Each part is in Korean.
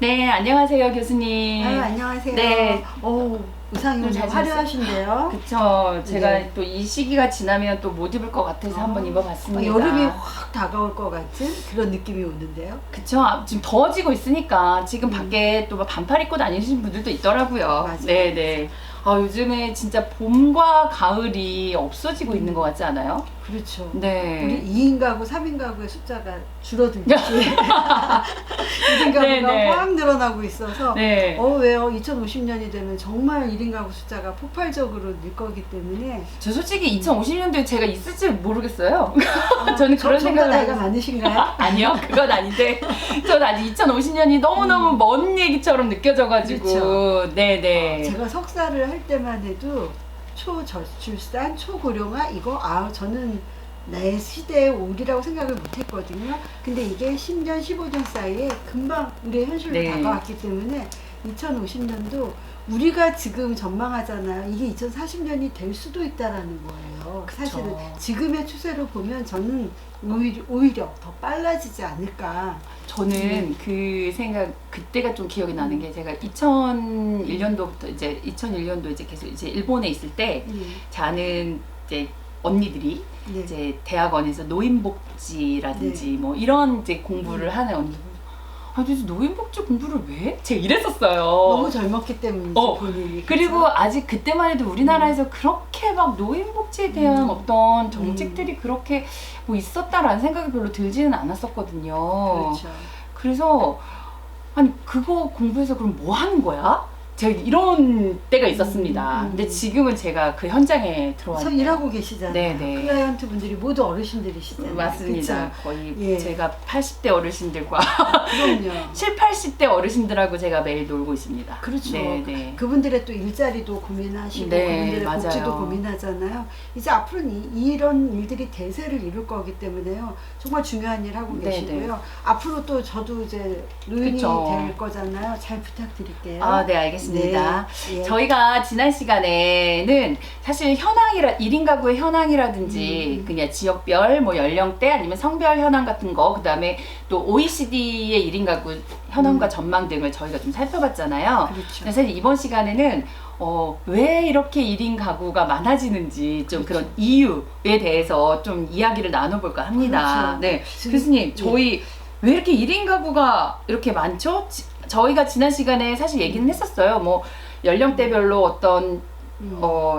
네, 안녕하세요, 교수님. 안녕하세요. 네. 의상이 오늘 잘 화려하신데요. 그쵸. 제가 네. 또 이 시기가 지나면 또 못 입을 것 같아서 한번 입어봤습니다. 여름이 확 다가올 것 같은 그런 느낌이 오는데요. 그쵸. 지금 더워지고 있으니까 지금 밖에 또 반팔 입고 다니시는 분들도 있더라고요. 맞아요. 네네. 요즘에 진짜 봄과 가을이 없어지고 있는 것 같지 않아요? 그렇죠. 네. 우리 2인 가구, 3인 가구의 숫자가 줄어들듯이 1인 가구가 네네. 확 늘어나고 있어서 네. 왜요? 2050년이 되면 정말 1인 가구 숫자가 폭발적으로 늘 거기 때문에 저 솔직히 2050년도에 제가 있을지 모르겠어요. 저는 그런 좀 더 생각을 나이가 하고 많으신가요? 아니요, 그건 아닌데 전 아직 2050년이 너무너무 먼 얘기처럼 느껴져가지고 그렇죠. 네네. 제가 석사를 할 때만 해도 초저출산, 초고령화 이거 저는 내 시대의 올이라고 생각을 못했거든요. 근데 이게 10년, 15년 사이에 금방 우리의 현실로 네. 다가왔기 때문에 2050년도 우리가 지금 전망하잖아요. 이게 2040년이 될 수도 있다라는 거예요. 그쵸. 사실은 지금의 추세로 보면 저는 오히려 더 빨라지지 않을까. 저는 그 생각 그때가 좀 기억이 나는 게 제가 2001년도부터 이제 2001년도 이제 계속 이제 일본에 있을 때 자는 이제 언니들이 네. 이제 대학원에서 노인복지라든지 뭐 이런 이제 공부를 하는 언니. 도대체 노인복지 공부를 왜? 제가 이랬었어요. 너무 젊었기 때문이지 본인이. 그리고 그쵸? 아직 그때만 해도 우리나라에서 그렇게 막 노인복지에 대한 어떤 정책들이 그렇게 뭐 있었다라는 생각이 별로 들지는 않았었거든요. 그렇죠. 그래서 아니 그거 공부해서 그럼 뭐 하는 거야? 제가 이런 때가 있었습니다. 근데 지금은 제가 그 현장에 들어왔는데 일하고 계시잖아요. 네네. 클라이언트 분들이 모두 어르신들이시잖아요. 맞습니다. 그쵸? 거의 예. 제가 80대 어르신들과 그럼요. 7, 80대 어르신들하고 제가 매일 놀고 있습니다. 그렇죠. 네네. 그분들의 또 일자리도 고민하시고 네, 그분들의 맞아요. 복지도 고민하잖아요. 이제 앞으로는 이런 일들이 대세를 이룰 거기 때문에요. 정말 중요한 일 하고 네, 계시고요. 네. 앞으로 또 저도 이제 노인이 그쵸. 될 거잖아요. 잘 부탁드릴게요. 네, 알겠습니다. 네. 예. 저희가 지난 시간에는 사실 1인 가구의 현황이라든지 그냥 지역별, 뭐 연령대 아니면 성별 현황 같은 거, 그 다음에 또 OECD의 1인 가구 현황과 전망 등을 저희가 좀 살펴봤잖아요. 그렇죠. 그래서 이번 시간에는 왜 이렇게 1인 가구가 많아지는지 좀 그런 이유에 대해서 좀 이야기를 나눠볼까 합니다. 그렇죠. 네, 지금- 교수님, 저희 왜 이렇게 1인 가구가 이렇게 많죠? 저희가 지난 시간에 사실 얘기는 했었어요. 뭐 연령대별로 어떤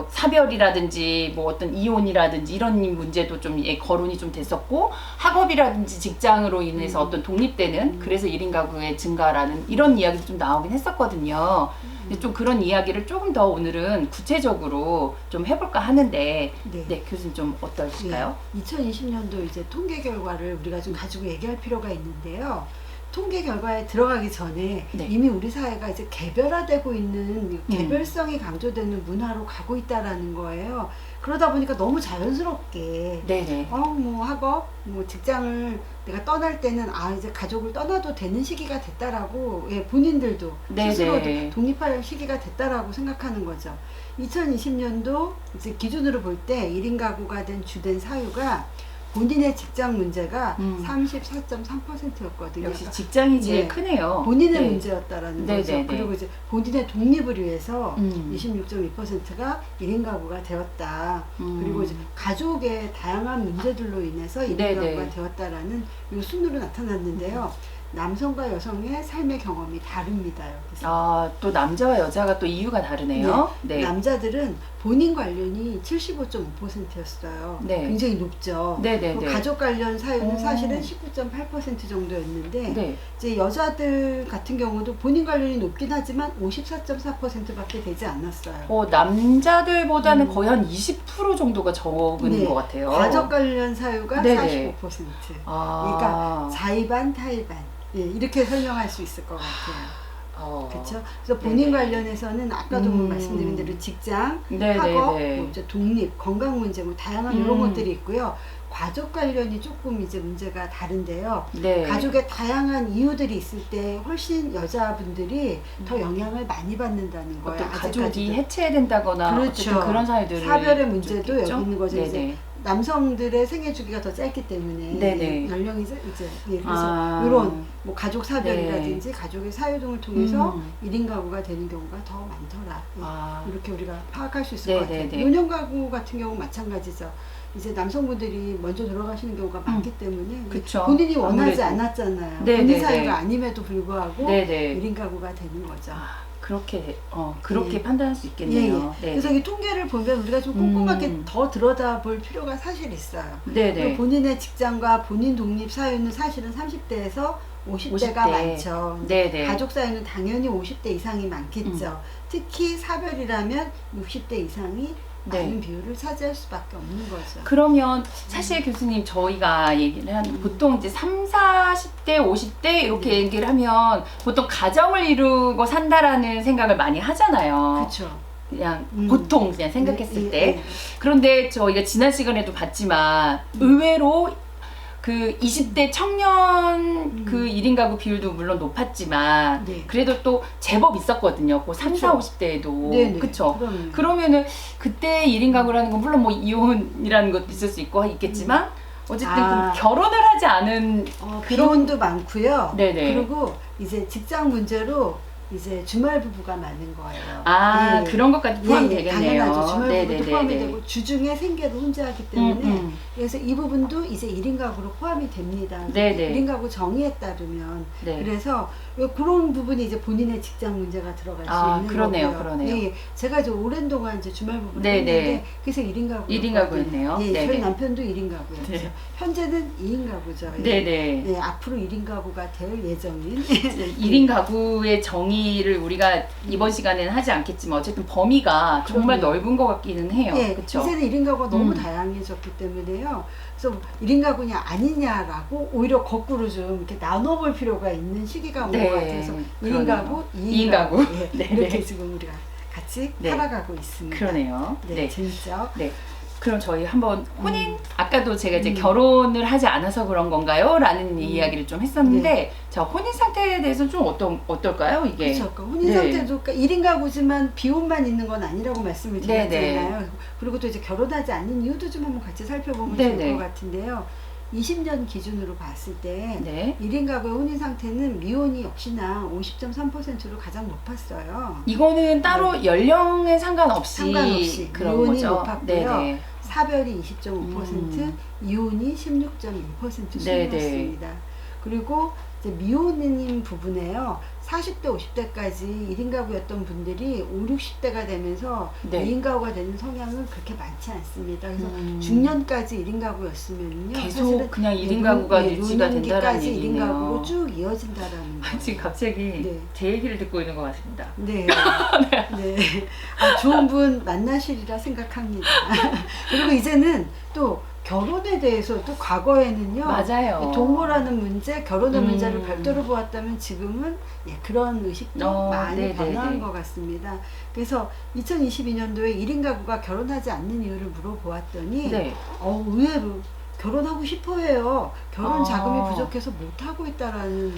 사별이라든지 뭐 어떤 이혼이라든지 이런 문제도 좀 거론이 좀 됐었고, 학업이라든지 직장으로 인해서 어떤 독립되는 그래서 1인 가구의 증가라는 이런 이야기도 좀 나오긴 했었거든요. 근데 좀 그런 이야기를 조금 더 오늘은 구체적으로 좀 해볼까 하는데 네, 교수님 좀 어떠실까요? 2020년도 이제 통계 결과를 우리가 좀 가지고 얘기할 필요가 있는데요. 통계 결과에 들어가기 전에 네. 이미 우리 사회가 이제 개별화되고 있는 개별성이 강조되는 문화로 가고 있다라는 거예요. 그러다 보니까 너무 자연스럽게 네네. 뭐 학업, 뭐 직장을 내가 떠날 때는 이제 가족을 떠나도 되는 시기가 됐다라고 본인들도 네네. 스스로도 독립할 시기가 됐다라고 생각하는 거죠. 2020년도 이제 기준으로 볼 때 1인 가구가 된 주된 사유가 본인의 직장 문제가 34.3%였거든요. 역시 직장이 제일 네. 크네요. 본인의 네. 문제였다라는 네, 거죠. 네, 네. 그리고 이제 본인의 독립을 위해서 26.2%가 1인 가구가 되었다. 그리고 이제 가족의 다양한 문제들로 인해서 1인 네, 가구가 네. 되었다라는 이 순으로 나타났는데요. 남성과 여성의 삶의 경험이 다릅니다. 여기서. 또 남자와 여자가 또 이유가 다르네요. 네. 남자들은 본인 관련이 75.5%였어요. 네. 굉장히 높죠. 네네네. 그리고 가족 관련 사유는 사실은 19.8% 정도였는데 네. 이제 여자들 같은 경우도 본인 관련이 높긴 하지만 54.4%밖에 되지 않았어요. 남자들보다는 거의 한 20% 정도가 적은 것 같아요. 가족 관련 사유가 네네. 45%. 그러니까 자의반, 타의반. 이렇게 설명할 수 있을 것 같아요. 그렇죠. 그래서 본인 관련해서는 아까도 말씀드린 대로 직장, 학업, 뭐 이제 독립, 건강 문제, 뭐 다양한 이런 것들이 있고요. 가족 관련이 조금 이제 문제가 다른데요. 네. 가족의 다양한 이유들이 있을 때 훨씬 여자분들이 더 영향을 많이 받는다는 거예요. 어떤 가족이 해체된다거나 그렇죠. 어쨌든 그런 사유들을 사별의 문제도 있죠? 여기 있는 거죠. 이제 남성들의 생애 주기가 더 짧기 때문에 네네. 연령이 이제 그래서 이런 뭐 가족 사별이라든지 가족의 사유동을 통해서 1인 가구가 되는 경우가 더 많더라. 이렇게 우리가 파악할 수 있을 것 같아요. 노년 가구 같은 경우 마찬가지죠. 이제 남성분들이 먼저 돌아가시는 경우가 많기 때문에 그쵸. 본인이 원하지 아무래도. 않았잖아요. 네네네. 본인 사유가 아님에도 불구하고 네네. 1인 가구가 되는 거죠. 그렇게 판단할 수 있겠네요. 그래서 이 통계를 보면 우리가 좀 꼼꼼하게 더 들여다볼 필요가 사실 있어요. 그리고 본인의 직장과 본인 독립 사유는 사실은 30대에서 50대가 많죠. 가족 사유는 당연히 50대 이상이 많겠죠. 특히 사별이라면 60대 이상이 많은 비율을 차지할 수밖에 없는 거죠. 그러면 사실 교수님 저희가 얘기를 하는 보통 이제 30, 40대, 50대 이렇게 얘기를 하면 보통 가정을 이루고 산다라는 생각을 많이 하잖아요. 그렇죠. 그냥 보통 그냥 생각했을 때. 그런데 저희가 지난 시간에도 봤지만 의외로 그 20대 청년 그 1인 가구 비율도 물론 높았지만 그래도 또 제법 있었거든요. 그 30, 40, 50대에도. 그쵸? 그러면은 그때 1인 가구를 하는 건 물론 뭐 이혼이라는 것도 있을 수 있고 있겠지만 어쨌든 결혼을 하지 않은 비혼도 많고요. 네네. 그리고 이제 직장 문제로 이제 주말 부부가 많은 거예요. 그런 것까지 포함이 되겠네요. 당연하죠. 주말 부부도 포함이 되고 주중에 생계를 혼자 하기 때문에 그래서 이 부분도 이제 1인 가구로 포함이 됩니다. 1인 가구 정의에 따르면 그래서 그런 부분이 이제 본인의 직장 문제가 들어갈 수 있는 거고요. 그러네요. 제가 이제 오랜 동안 이제 주말 부부를 했는데 그래서 1인 가구 1인 가구였네요. 저희 남편도 1인 가구였죠. 현재는 2인 가구죠. 앞으로 1인 가구가 될 예정인 1인 가구의 정의를 우리가 이번 시간에는 하지 않겠지만 어쨌든 범위가 정말 넓은 것 같기는 해요. 그렇죠? 이제는 1인 가구가 너무 다양해졌기 때문에요. 그래서 1인 가구냐 아니냐라고 오히려 거꾸로 좀 이렇게 나눠볼 필요가 있는 시기가 온 것 같아요. 그래서 1인 가구, 2인 가구 이렇게 지금 우리가 같이 살아가고 있습니다. 그러네요. 재밌죠? 그럼 저희 한번 혼인 아까도 제가 이제 결혼을 하지 않아서 그런 건가요? 라는 이야기를 좀 했었는데 자 혼인 상태에 대해서 좀 어떨까요? 이게 그렇죠. 혼인 상태도 1인 가구지만 비혼만 있는 건 아니라고 말씀을 드렸잖아요. 그리고 또 이제 결혼하지 않는 이유도 좀 한번 같이 살펴보면 좋을 것 같은데요. 20년 기준으로 봤을 때 1인 가구의 혼인 상태는 미혼이 역시나 50.3%로 가장 높았어요. 이거는 따로 연령에 상관없이 그런 미혼이 거죠. 높았고요. 사별이 20.5%, 이혼이 16.1% 수준이었습니다. 그리고 이제 미혼인 부분에요. 40대, 50대까지 1인 가구였던 분들이 5, 60대가 되면서 2인 가구가 되는 성향은 그렇게 많지 않습니다. 그래서 중년까지 1인 가구였으면요. 계속 그냥 1인 가구가 유지가 된다는 얘기네요. 1인 가구로 쭉 이어진다라는 거예요. 지금 갑자기 제 얘기를 듣고 있는 것 같습니다. 좋은 분 만나시리라 생각합니다. 그리고 이제는 또 결혼에 대해서도 과거에는요. 맞아요. 동거라는 문제, 결혼의 문제를 별도로 보았다면 지금은 그런 의식도 많이 변화한 것 같습니다. 그래서 2022년도에 1인 가구가 결혼하지 않는 이유를 물어보았더니 의외로 결혼하고 싶어해요. 결혼 자금이 부족해서 못하고 있다라는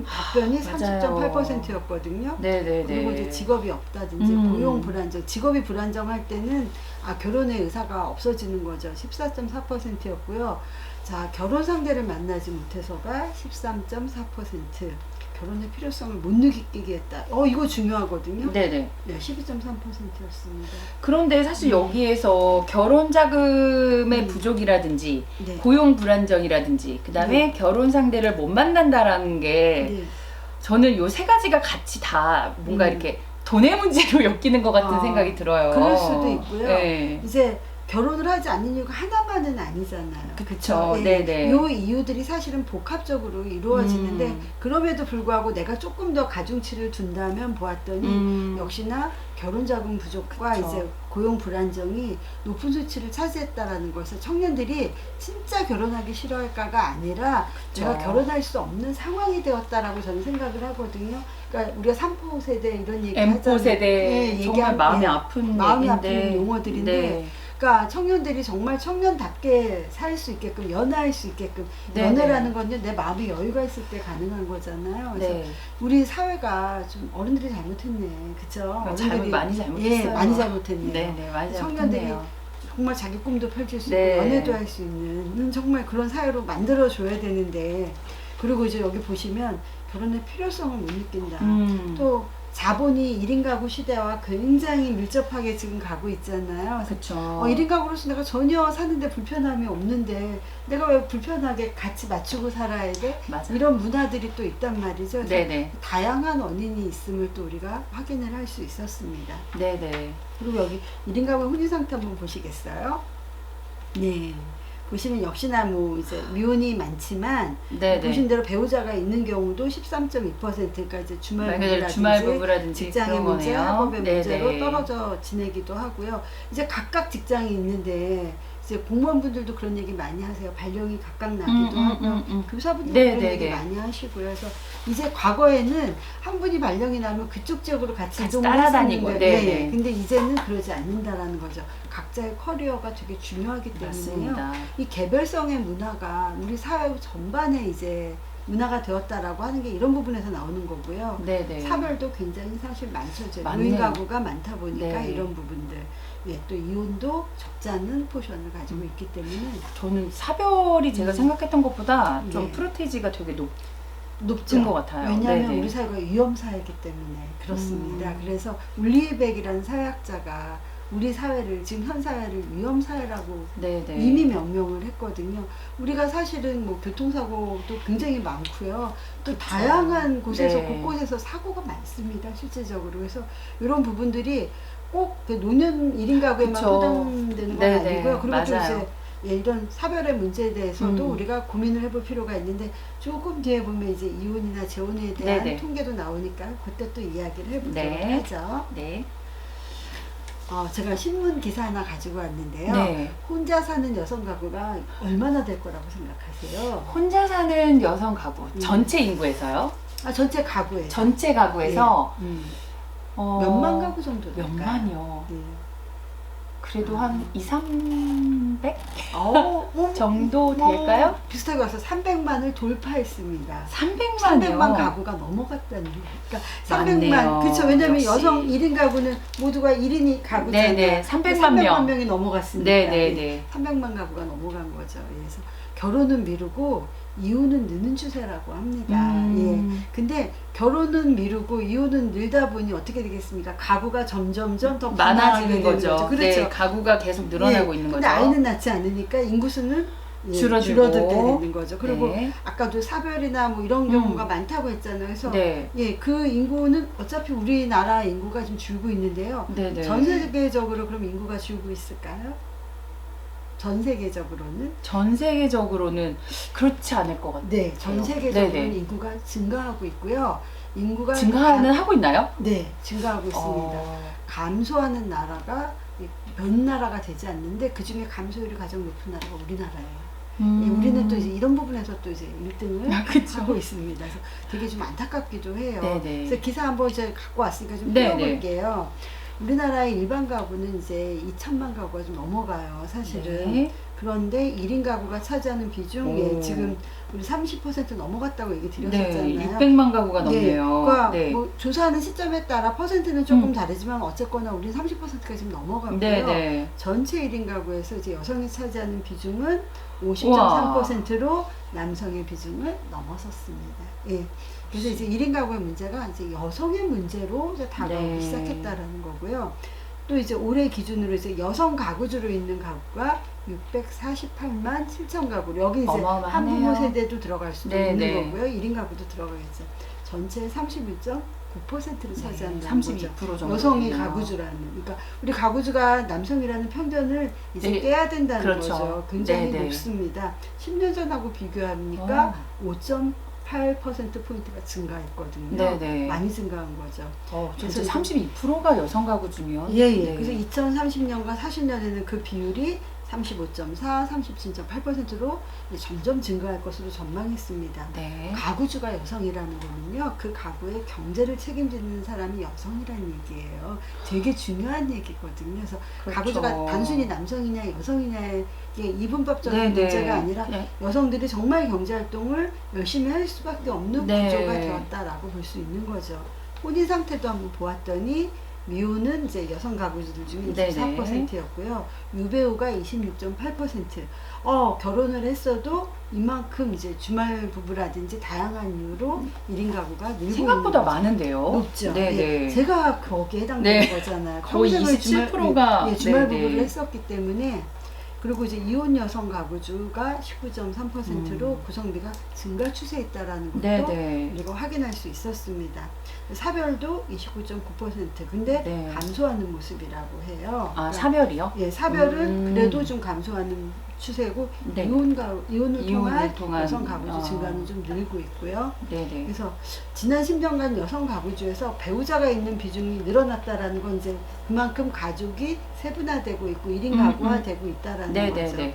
답변이 30.8%였거든요. 그리고 이제 직업이 없다든지 고용 불안정, 직업이 불안정할 때는 결혼의 의사가 없어지는 거죠. 14.4%였고요. 자, 결혼 상대를 만나지 못해서가 13.4%. 결혼의 필요성을 못 느끼게 했다. 이거 중요하거든요. 12.3%였습니다. 그런데 사실 여기에서 결혼 자금의 부족이라든지 고용 불안정이라든지 그다음에 결혼 상대를 못 만난다라는 게 저는 요 세 가지가 같이 다 뭔가 이렇게 돈의 문제로 엮이는 것 같은 생각이 들어요. 그럴 수도 있고요. 이제 결혼을 하지 않는 이유가 하나만은 아니잖아요. 그렇죠. 이 이유들이 사실은 복합적으로 이루어지는데 그럼에도 불구하고 내가 조금 더 가중치를 둔다면 보았더니 역시나 결혼 자금 부족과 이제 고용 불안정이 높은 수치를 차지했다라는 것을 청년들이 진짜 결혼하기 싫어할까가 아니라 내가 결혼할 수 없는 상황이 되었다라고 저는 생각을 하거든요. 그러니까 우리가 3포 세대 이런 얘기 하잖아요. M4 세대 정말 마음이 아픈 아픈 용어들인데 그러니까 청년들이 정말 청년답게 살 수 있게끔 연애할 수 있게끔 연애라는 건요 내 마음에 여유가 있을 때 가능한 거잖아요. 그래서 우리 사회가 좀 어른들이 잘못했네, 그렇죠? 많이 잘못했어요. 많이 잘못했네요. 많이 청년들이 잘못했네요. 정말 자기 꿈도 펼칠 수 있고 네. 연애도 할 수 있는 정말 그런 사회로 만들어줘야 되는데, 그리고 이제 여기 보시면 결혼의 필요성을 못 느낀다. 또 자본이 1인 가구 시대와 굉장히 밀접하게 지금 가고 있잖아요. 그렇죠. 1인 가구로서 내가 전혀 사는데 불편함이 없는데 내가 왜 불편하게 같이 맞추고 살아야 돼? 맞아. 이런 문화들이 또 있단 말이죠. 네네. 다양한 원인이 있음을 또 우리가 확인을 할 수 있었습니다. 네네. 그리고 여기 1인 가구 혼인 상태 한번 보시겠어요? 네. 보시면 역시나 뭐 이제 미혼이 많지만 네네. 보신 대로 배우자가 있는 경우도 13.2%가 이제 주말 부부라든지 직장의 그런 문제, 거네요. 학업의 네네. 문제로 떨어져 지내기도 하고요. 이제 각각 직장이 있는데 이제 공무원분들도 그런 얘기 많이 하세요. 발령이 각각 나기도 하고 교사분들도 그런 네네네. 얘기 많이 하시고요. 그래서 이제 과거에는 한 분이 발령이 나면 그쪽 지역으로 같이 이동을 따라다니고. 했었는데, 네네. 근데 이제는 그러지 않는다라는 거죠. 각자의 커리어가 되게 중요하기 때문에요. 맞습니다. 이 개별성의 문화가 우리 사회 전반에 이제 문화가 되었다라고 하는 게 이런 부분에서 나오는 거고요. 네네. 사별도 굉장히 사실 많죠. 이제 맞네요. 무인 가구가 많다 보니까 네. 이런 부분들. 예, 또 이혼도 적지 않은 포션을 가지고 있기 때문에 저는 사별이 제가 생각했던 것보다 좀 네. 프로테이지가 되게 높죠. 높은 것 같아요. 왜냐하면 네네. 우리 사회가 위험 사회이기 때문에 그렇습니다. 그래서 울리에백이라는 사회학자가 우리 사회를 지금 현 사회를 위험 사회라고 네네. 이미 명명을 했거든요. 우리가 사실은 뭐 교통사고도 굉장히 많고요. 또 다양한 곳에서 네. 곳곳에서 사고가 많습니다. 실제적으로. 그래서 이런 부분들이 꼭 그 노년 1인 가구에만 그쵸. 포함되는 건 네네. 아니고요. 그리고 또 맞아요. 이제 예, 이런 사별의 문제에 대해서도 우리가 고민을 해볼 필요가 있는데 조금 뒤에 보면 이제 이혼이나 재혼에 대한 네네. 통계도 나오니까 그때 또 이야기를 해보도록 네. 하죠. 네. 제가 신문 기사 하나 가지고 왔는데요. 네. 혼자 사는 여성 가구가 얼마나 될 거라고 생각하세요? 혼자 사는 여성 가구 전체 인구에서요? 전체 가구에. 전체 가구에서 예. 몇만 가구 정도 될까요? 몇만이요. 네. 그래도 한 2, 300 어, 정도 될까요? 비슷하게 와서 300만을 돌파했습니다. 300만이요. 300만 가구가 넘어갔다는 거예요. 그러니까 300만. 맞네요. 그렇죠. 왜냐하면 역시. 여성 1인 가구는 모두가 1인이 가구잖아요. 네네. 300만 명. 명이 넘어갔으니까. 네네네. 300만 가구가 넘어간 거죠. 그래서 결혼은 미루고 이혼은 느는 추세라고 합니다. 예. 근데 결혼은 미루고 이혼은 늘다 보니 어떻게 되겠습니까? 가구가 점점점 더 많아지는 거죠. 그렇죠. 네, 가구가 계속 늘어나고 있는 근데 거죠. 아이는 낳지 않으니까 인구수는 줄어들고. 줄어들게 되는 거죠. 그리고 네. 아까도 사별이나 뭐 이런 경우가 많다고 했잖아요. 그래서 네. 예, 그 인구는 어차피 우리나라 인구가 좀 줄고 있는데요. 네네. 전 세계적으로 그럼 인구가 줄고 있을까요? 전 세계적으로는? 전 세계적으로는 그렇지 않을 것 같아요. 네, 전 세계적으로는 네네. 인구가 증가하고 있고요. 인구가 증가는 하고 있나요? 네, 증가하고 있습니다. 감소하는 나라가 몇 나라가 되지 않는데 그 중에 감소율이 가장 높은 나라가 우리나라예요. 예, 우리는 또 이제 이런 부분에서 또 이제 1등을 하고 있습니다. 그래서 되게 좀 안타깝기도 해요. 네네. 그래서 기사 한번 이제 갖고 왔으니까 좀 네네. 풀어볼게요. 우리나라의 일반 가구는 이제 2천만 가구가 좀 넘어가요, 사실은. 네. 그런데 1인 가구가 차지하는 비중, 예, 지금 우리 30% 넘어갔다고 얘기 드렸었잖아요. 네, 600만 가구가 네, 넘네요. 그러니까 네. 뭐 조사하는 시점에 따라 퍼센트는 조금 다르지만 어쨌거나 우리는 30%가 지금 넘어가고요. 네네. 전체 1인 가구에서 이제 여성이 차지하는 비중은 50.3%로 남성의 비중을 넘어섰습니다. 예. 그래서 이제 1인 가구의 문제가 이제 여성의 문제로 이제 다가오기 네. 시작했다라는 거고요. 또 이제 올해 기준으로 이제 여성 가구주로 있는 가구가 648만 7천 가구. 여기 이제 어마어마하네요. 한부모 세대도 들어갈 수도 네, 있는 네. 거고요. 1인 가구도 들어가겠죠. 전체의 31.9%를 차지한다는 32% 거죠. 정도 여성이 되네요. 가구주라는. 그러니까 우리 가구주가 남성이라는 편견을 이제 네. 깨야 된다는 그렇죠. 거죠. 굉장히 네, 네. 높습니다. 10년 전하고 비교하니까 5.8%포인트가 증가했거든요. 네, 네. 많이 증가한 거죠. 전체 32%가 여성 가구주면. 예. 네. 그래서 2030년과 40년에는 그 비율이 35.4, 37.8%로 점점 증가할 것으로 전망했습니다. 네. 가구주가 여성이라는 거는요, 그 가구의 경제를 책임지는 사람이 여성이라는 얘기예요. 되게 중요한 얘기거든요. 그래서 그렇죠. 가구주가 단순히 남성이냐 여성이냐의 이분법적인 네, 네. 문제가 아니라 네. 여성들이 정말 경제활동을 열심히 할 수밖에 없는 네. 구조가 되었다라고 볼 수 있는 거죠. 혼인 상태도 한번 보았더니 미혼은 이제 여성 가구주들 중에 24%였고요. 유배우가 26.8%. 결혼을 했어도 이만큼 이제 주말 부부라든지 다양한 이유로 1인 가구가 늘고 생각보다 많은데요. 높죠. 네네. 예, 제가 거기에 해당되는 거잖아요. 거의 27%가 주말 부부를 했었기 때문에. 그리고 이제 이혼 여성 가구주가 19.3%로 구성비가 증가 추세에 있다라는 것도 우리가 확인할 수 있었습니다. 사별도 29.9%. 근데 감소하는 모습이라고 해요. 아, 사별이요? 예, 사별은 그래도 좀 감소하는 추세고 이혼을 통한 여성 가구주 증가는 좀 늘고 있고요. 그래서 지난 10년간 여성 가구주에서 배우자가 있는 비중이 늘어났다라는 건 이제 그만큼 가족이 세분화되고 있고 1인 가구화되고 있다라는 거죠.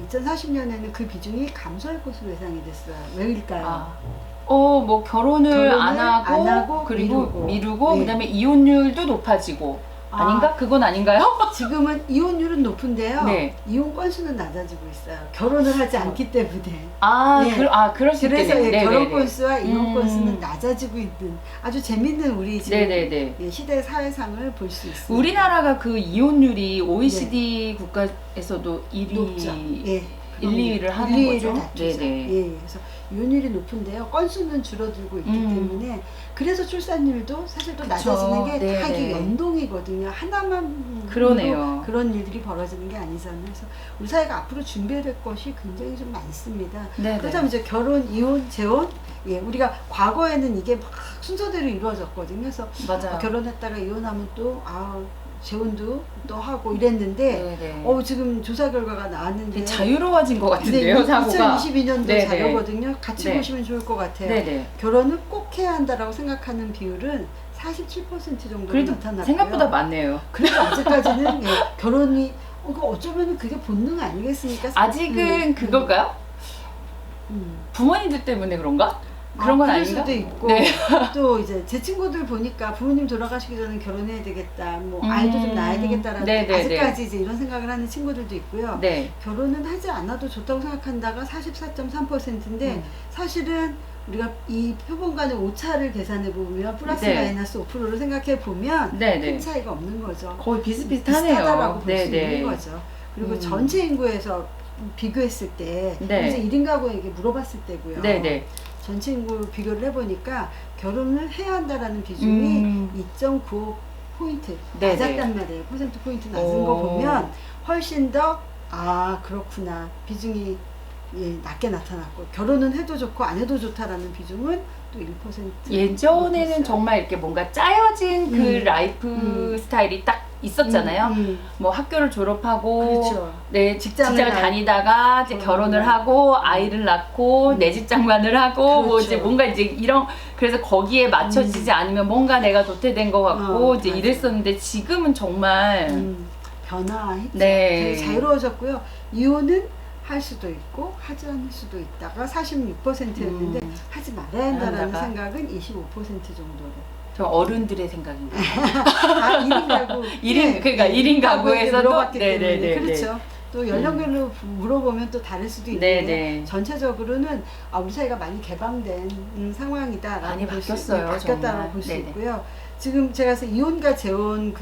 2040년에는 그 비중이 감소할 것으로 예상이 됐어요. 왜일까요? 뭐 결혼을 안 하고 그리고 미루고 그다음에 이혼율도 높아지고 아닌가? 그건 아닌가요? 지금은 이혼율은 높은데요. 이혼 건수는 낮아지고 있어요. 결혼을 하지 않기 때문에. 그럴 수 있겠네요. 그래서 결혼 건수와 이혼 건수는 낮아지고 있는 아주 재밌는 우리 지금 시대 사회상을 볼 수 있습니다. 우리나라가 그 이혼율이 OECD 국가에서도 1위, 높죠. 1, 2위를 하는 거죠. 그래서 이혼율이 높은데요. 건수는 줄어들고 있기 때문에 그래서 출산율도 사실 또 낮아지는 게 다 이게 연동이거든요. 하나만 그러네요. 그런 일들이 벌어지는 게 아니잖아요. 그래서 우리 사회가 앞으로 준비해야 될 것이 굉장히 좀 많습니다. 그렇다면 이제 결혼, 이혼, 재혼 우리가 과거에는 이게 막 순서대로 이루어졌거든요. 그래서 결혼했다가 이혼하면 또 재혼도 또 하고 이랬는데 지금 조사 결과가 나왔는데 자유로워진 것 같은데요, 사고가. 2022년도 자료거든요. 같이 보시면 좋을 것 같아요. 결혼을 꼭 해야 한다라고 생각하는 비율은 47% 정도 나타났고요. 생각보다 많네요. 그래도 아직까지는 결혼이 어쩌면 그게 본능 아니겠습니까? 아직은 그걸까요? 부모님들 때문에 그런가? 그런 건 아닌가? 수도 있고 또 이제 제 친구들 보니까 부모님 돌아가시기 전에 결혼해야 되겠다, 뭐 아이도 좀 낳아야 되겠다라는 아직까지 이제 이런 생각을 하는 친구들도 있고요. 결혼은 하지 않아도 좋다고 생각한다가 44.3%인데 사실은 우리가 이 표본간의 오차를 계산해 보면 플러스 마이너스 5%를 생각해 보면 큰 차이가 없는 거죠. 거의 비슷비슷하네요. 비슷하다라고 볼 수 있는 거죠. 그리고 전체 인구에서 비교했을 때 이제 1인 가구에게 물어봤을 때고요. 전체 인구 비교를 해보니까 결혼을 해야 한다라는 비중이 2.95포인트 낮았단 말이에요. 퍼센트 포인트 낮은 거 보면 훨씬 더 그렇구나 비중이 낮게 나타났고 결혼은 해도 좋고 안 해도 좋다라는 비중은 또 1%. 예전에는 정말 이렇게 뭔가 짜여진 그 라이프 스타일이 딱 있었잖아요. 뭐 학교를 졸업하고 직장을 다니다가 이제 결혼을 하고 아이를 낳고 내 집장만을 하고 뭐 이제 뭔가 이제 이런 그래서 거기에 맞춰지지 않으면 뭔가 내가 도태된 것 같고 이제 이랬었는데 지금은 정말 변화했죠. 되게 자유로워졌고요. 이혼은 할 수도 있고 하지 않을 수도 있다가 46%였는데 하지 말아야 한다라는 생각은 25% 정도로. 저 어른들의 생각인가요? 1인 가구. 그러니까 1인 가구에서도 물어봤기 때문에 그렇죠. 또 연령별로 물어보면 또 다를 수도 있는데 전체적으로는 우리 사회가 많이 개방된 상황이다라고 많이 바뀌었다고 볼 수 있고요. 지금 제가 이혼과 재혼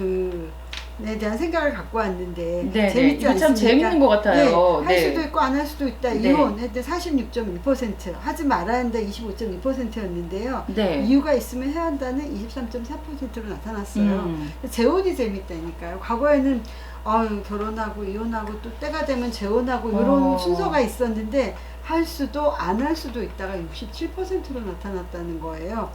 에 대한 생각을 갖고 왔는데 재밌지 않습니까? 참 재밌는 것 같아요. 할 수도 있고 안 할 수도 있다. 이혼했을 때 46.1%, 하지 말아야 한다 25.2%였는데요. 이유가 있으면 해야 한다는 23.4%로 나타났어요. 재혼이 재밌다니까요. 과거에는 결혼하고 이혼하고 또 때가 되면 재혼하고 이런 순서가 있었는데 할 수도 안 할 수도 있다가 67%로 나타났다는 거예요.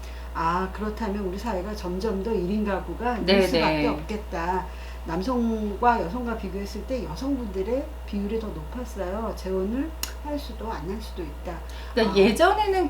그렇다면 우리 사회가 점점 더 1인 가구가 늘 수밖에 없겠다. 남성과 여성과 비교했을 때 여성분들의 비율이 더 높았어요. 재혼을 할 수도 안 할 수도 있다. 그러니까 예전에는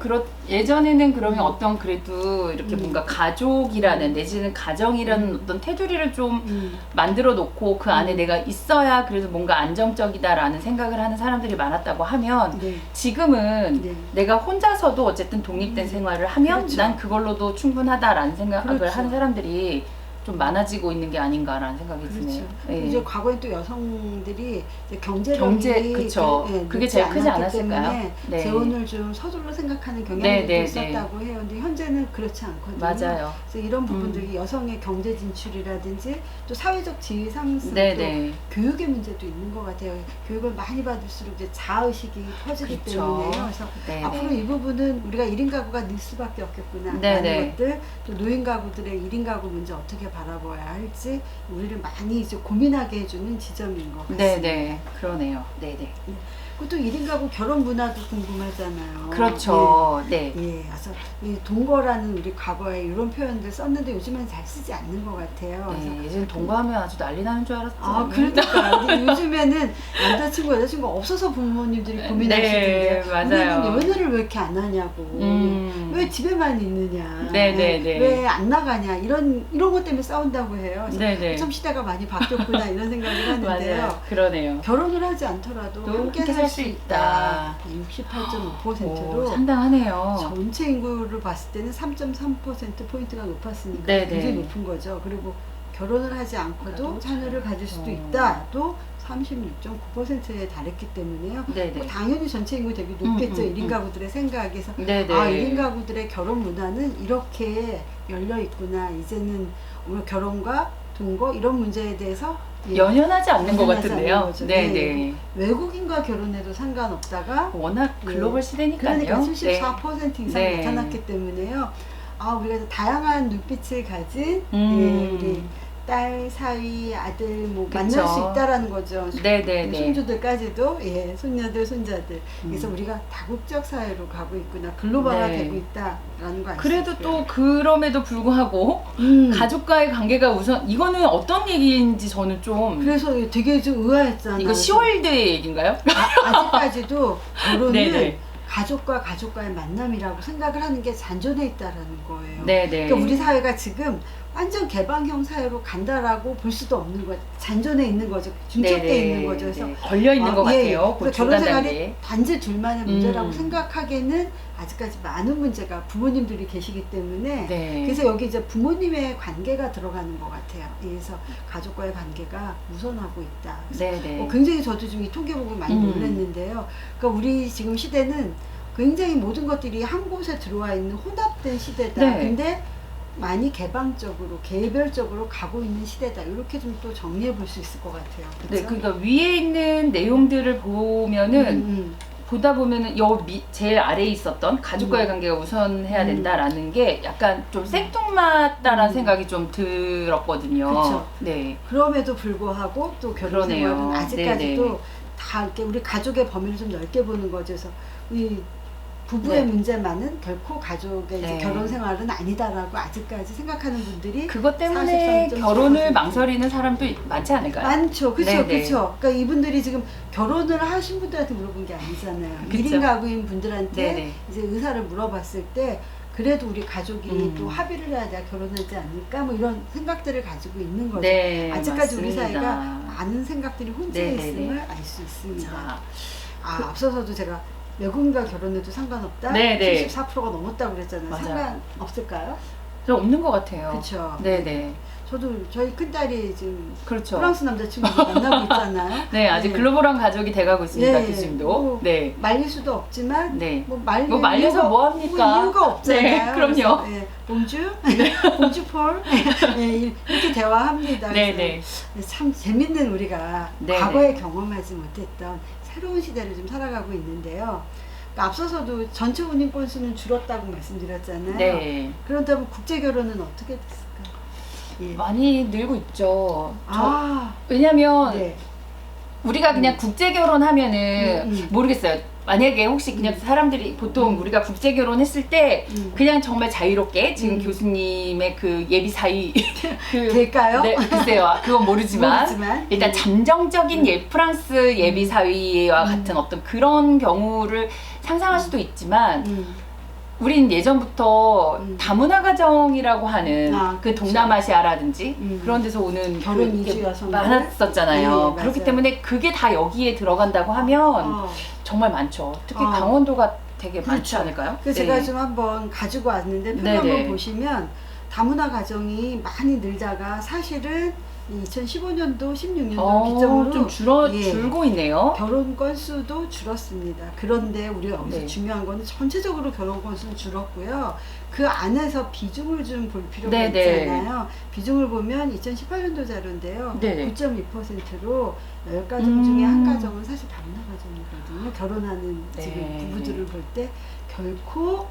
그러면 어떤 그래도 이렇게 뭔가 가족이라는 내지는 가정이라는 어떤 테두리를 좀 만들어 놓고 그 안에 내가 있어야 그래도 뭔가 안정적이다라는 생각을 하는 사람들이 많았다고 하면 지금은 내가 혼자서도 어쨌든 독립된 생활을 하면 난 그걸로도 충분하다라는 생각을 하는 사람들이 좀 많아지고 있는 게 아닌가라는 생각이 그렇죠. 드네요. 네. 이제 과거에 또 여성들이 이제 경제력이 그쵸. 그게 제일 크지 않았을까요? 네. 재혼을 좀 서둘러 생각하는 경향도 네. 있었다고 해요. 근데 현재는 그렇지 않거든요. 맞아요. 그래서 이런 부분들이 여성의 경제 진출이라든지 또 사회적 지위 상승, 또 교육의 문제도 있는 것 같아요. 교육을 많이 받을수록 이제 자아의식이 커지기 때문에요. 그래서 앞으로 이 부분은 우리가 1인 가구가 늘 수밖에 없겠구나 라는 것들, 또 노인 가구들의 1인 가구 문제 어떻게 바라봐야 할지 우리를 많이 이제 고민하게 해주는 지점인 것 같습니다. 네네, 그러네요. 네네. 그것도 1인 가구 결혼 문화도 궁금하잖아요. 그렇죠. 네. 예, 그래서 이 동거라는 우리 과거에 이런 표현들 썼는데 요즘은 잘 쓰지 않는 것 같아요. 네, 예전 동거하면 아주 난리 나는 줄 알았죠. 아, 그러니까. 근데 요즘에는 남자친구, 여자친구 없어서 부모님들이 고민하시던데요. 네, 맞아요. 우리는 연애를 왜 이렇게 안 하냐고. 왜 집에만 있느냐. 네네네. 왜 안 나가냐. 이런 것 때문에 싸운다고 해요. 네네. 참 시대가 많이 바뀌었구나 이런 생각을 하는데요. 맞아요. 그러네요. 결혼을 하지 않더라도 함께 살 수 있다. 68.5%로 상당하네요. 전체 인구를 봤을 때는 3.3%포인트가 높았으니까 네네. 굉장히 높은 거죠. 그리고 결혼을 하지 않고도 자녀를 가질 수도 있다. 또 36.9%에 달했기 때문에요. 뭐 당연히 전체 인구 대비 높겠죠. 1인 가구들의 생각에서. 아, 1인 가구들의 결혼 문화는 이렇게 열려 있구나. 이제는 오히려 결혼과 동거 이런 문제에 대해서 연연하지 않는 것 같은데요. 네네. 외국인과 결혼해도 상관없다가 워낙 글로벌 시대니까요. 그러니까 74% 이상 나타났기 때문에요. 아, 우리가 다양한 눈빛을 가진 우리 딸, 사위, 아들 뭐 만날 수 있다라는 거죠. 손주들까지도 손녀들, 손자들. 그래서 우리가 다국적 사회로 가고 있구나, 글로벌화 되고 있다라는 거 아시죠? 그래도 또 그럼에도 불구하고 가족과의 관계가 우선, 이거는 어떤 얘기인지 저는 좀 그래서 되게 좀 의아했잖아요. 이거 시월드의 얘기인가요? 아직까지도 결혼은 가족과 가족과의 만남이라고 생각을 하는 게 잔존해 있다라는 거예요. 그러니까 우리 사회가 지금 완전 개방형 사회로 간다라고 볼 수도 없는 거죠. 잔존해 있는 거죠. 중첩되어 있는 거죠. 그래서 걸려 있는 것 같아요. 그 결혼 생활이 단지 둘만의 문제라고 생각하기에는 아직까지 많은 문제가 부모님들이 계시기 때문에 그래서 여기 이제 부모님의 관계가 들어가는 것 같아요. 그래서 가족과의 관계가 우선하고 있다. 굉장히 저도 좀 이 통계 보고 많이 놀랐는데요. 그러니까 우리 지금 시대는 굉장히 모든 것들이 한 곳에 들어와 있는 혼합된 시대다. 근데 많이 개방적으로, 개별적으로 가고 있는 시대다. 이렇게 좀 또 정리해 볼 수 있을 것 같아요. 그렇죠? 그러니까 위에 있는 내용들을 보면은 보다 보면은 제일 아래에 있었던 가족과의 관계가 우선해야 된다라는 게 약간 좀 생뚱맞다라는 생각이 좀 들었거든요. 그렇죠. 네. 그럼에도 불구하고 또 결혼 생활은 아직까지도 다 이렇게 우리 가족의 범위를 좀 넓게 보는 거죠. 그래서 우리 부부의 문제만은 결코 가족의 이제 결혼 생활은 아니다라고 아직까지 생각하는 분들이 그것 때문에 결혼을 망설이는 사람도 많지 않을까요? 많죠. 그렇죠. 그렇죠. 그러니까 이분들이 지금 결혼을 하신 분들한테 물어본 게 아니잖아요. 1인 가구인 분들한테 이제 의사를 물어봤을 때 그래도 우리 가족이 또 합의를 해야 내가 결혼하지 않을까 뭐 이런 생각들을 가지고 있는 거죠. 아직까지 우리 사회가 많은 생각들이 혼재해 있음을 알 수 있습니다. 앞서서도 제가 외국인과 결혼해도 상관없다? 74%가 넘었다고 그랬잖아요. 상관없을까요? 저 없는 것 같아요. 그렇죠. 네네. 저도 저희 큰딸이 지금 프랑스 남자친구를 만나고 있잖아요. 아직 글로벌한 가족이 돼가고 있습니다. 교수님도. 말릴 수도 없지만 뭐 말려서 뭐 합니까? 이유가 없잖아요. 그럼요. 봉주, 봉주 폴 이렇게 대화합니다. 참 재밌는 우리가 과거에 경험하지 못했던 새로운 시대를 좀 살아가고 있는데요. 그러니까 앞서서도 전체 운임 건수는 줄었다고 말씀드렸잖아요. 그렇다면 국제 결혼은 어떻게 됐을까요? 많이 늘고 있죠. 왜냐면 우리가 그냥 국제 결혼하면은 모르겠어요. 만약에 혹시 그냥 사람들이 보통 우리가 국제 결혼했을 때 그냥 정말 자유롭게 지금 교수님의 그 예비 사위 될까요? 글쎄요. 그건 모르지만 일단 잠정적인 프랑스 예비 사위와 같은 어떤 그런 경우를 상상할 수도 있지만 우린 예전부터 다문화 가정이라고 하는 그 동남아시아라든지 그런 데서 오는 결혼 이주 여성 많았었잖아요. 그렇기 때문에 그게 다 여기에 들어간다고 하면 정말 많죠. 특히 강원도가 되게 많지 않을까요? 그래서 제가 좀 한번 가지고 왔는데 표를 한번 보시면 다문화 가정이 많이 늘다가 사실은 2015년도, 16년도 기점으로 좀 줄고 있네요. 결혼 건수도 줄었습니다. 그런데 우리가 여기서 네. 중요한 거는 전체적으로 결혼 건수는 줄었고요. 그 안에서 비중을 좀 볼 필요가 있잖아요. 비중을 보면 2018년도 자료인데요. 9.2%로 10가정 중에 한 가정은 사실 다문화 가정이거든요. 결혼하는 지금 부부들을 볼 때 결코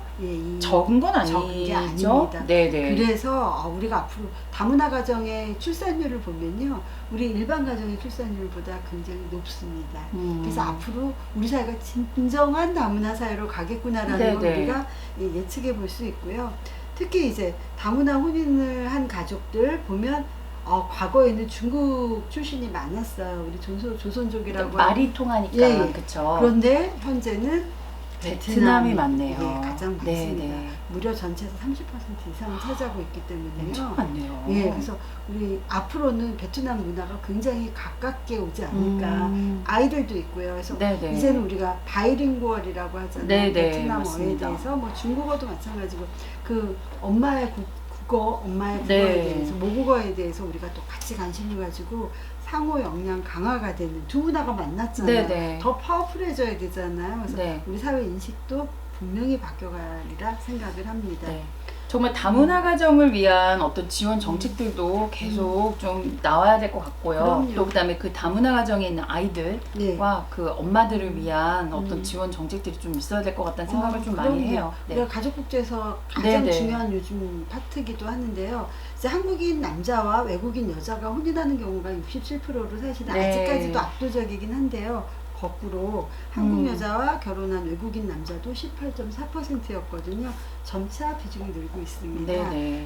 적은 건 게 아니죠. 아닙니다. 네네. 그래서 우리가 앞으로 다문화 가정의 출산율을 보면요, 우리 일반 가정의 출산율보다 굉장히 높습니다. 그래서 앞으로 우리 사회가 진정한 다문화 사회로 가겠구나라는 걸 우리가 예측해 볼 수 있고요. 특히 이제 다문화 혼인을 한 가족들 보면 과거에는 중국 출신이 많았어요. 우리 조선족이라고 말이 통하니까. 그쵸. 그런데 현재는 베트남이 많네요. 가장 많습니다. 네네. 무려 전체에서 30% 이상을 차지하고 있기 때문에요. 엄청 많네요. 그래서 우리 앞으로는 베트남 문화가 굉장히 가깝게 오지 않을까. 아이들도 있고요. 그래서 이제는 우리가 바이링구얼이라고 하잖아요. 베트남어에 대해서 뭐 중국어도 마찬가지고 그 엄마의 국어, 엄마의 국어에 대해서 모국어에 대해서 우리가 또 같이 관심을 가지고 상호 역량 강화가 되는 두 문화가 만났잖아요. 더 파워풀해져야 되잖아요. 그래서 우리 사회 인식도 분명히 바뀌어가리라 생각을 합니다. 정말 다문화 가정을 위한 어떤 지원 정책들도 계속 좀 나와야 될 것 같고요. 그럼요. 또 그다음에 그 다문화 가정에 있는 아이들과 그 엄마들을 위한 어떤 지원 정책들이 좀 있어야 될 것 같다는 생각을 좀 많이 해요. 우리가 가족국제에서 가장 중요한 요즘 파트기도 하는데요. 이제 한국인 남자와 외국인 여자가 혼인하는 경우가 67%로 사실 아직까지도 압도적이긴 한데요. 거꾸로 한국 여자와 결혼한 외국인 남자도 18.4%였거든요. 점차 비중이 늘고 있습니다.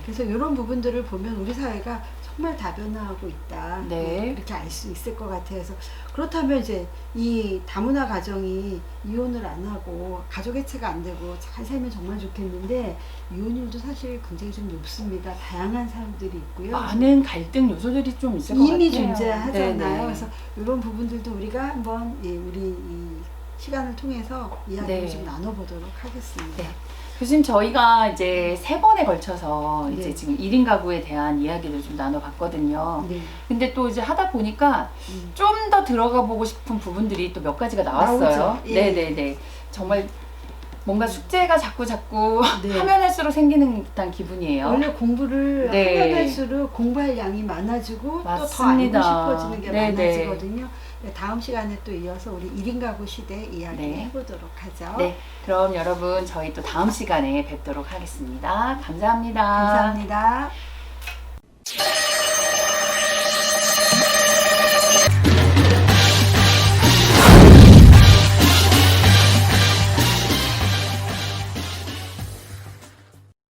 그래서 이런 부분들을 보면 우리 사회가 정말 다변화하고 있다. 이렇게 알 수 있을 것 같아요. 그래서 그렇다면 이제 이 다문화 가정이 이혼을 안 하고 가족 해체가 안 되고 잘 살면 정말 좋겠는데 이혼율도 사실 굉장히 좀 높습니다. 다양한 사람들이 있고요. 많은 갈등 요소들이 좀 있을 것 같아요. 이미 존재하잖아요. 그래서 이런 부분들도 우리가 한번 우리 이 시간을 통해서 이야기를 좀 나눠보도록 하겠습니다. 교수님, 저희가 이제 3번에 걸쳐서 이제 지금 1인 가구에 대한 이야기를 좀 나눠봤거든요. 근데 또 이제 하다 보니까 좀 더 들어가 보고 싶은 부분들이 또 몇 가지가 나왔어요. 네네네. 정말 뭔가 숙제가 자꾸 하면 할수록 생기는 듯한 기분이에요. 원래 공부를 하면 할수록 공부할 양이 많아지고 또 더 알고 싶어지는 게 많아지거든요. 다음 시간에 또 이어서 우리 1인 가구 시대 이야기를 해보도록 하죠. 그럼 여러분 저희 또 다음 시간에 뵙도록 하겠습니다. 감사합니다. 감사합니다.